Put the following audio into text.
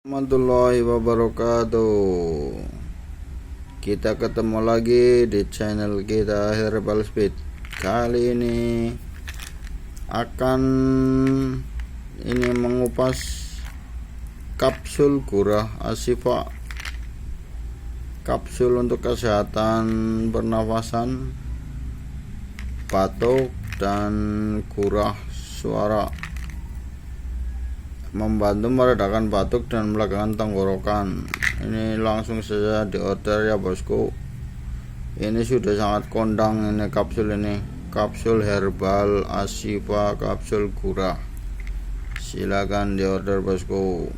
Warahmatullahi wabarakatuh. Kita ketemu lagi di channel kita Herbal Speed. Kali ini akan mengupas kapsul Gurah Ashifa. Kapsul untuk kesehatan pernafasan, batuk dan gurah suara, membantu meredakan batuk dan melegakan tenggorokan. Ini langsung saja diorder ya bosku. Ini sudah sangat kondang ini kapsul Herbal Ashifa kapsul Gurah. Silakan diorder bosku.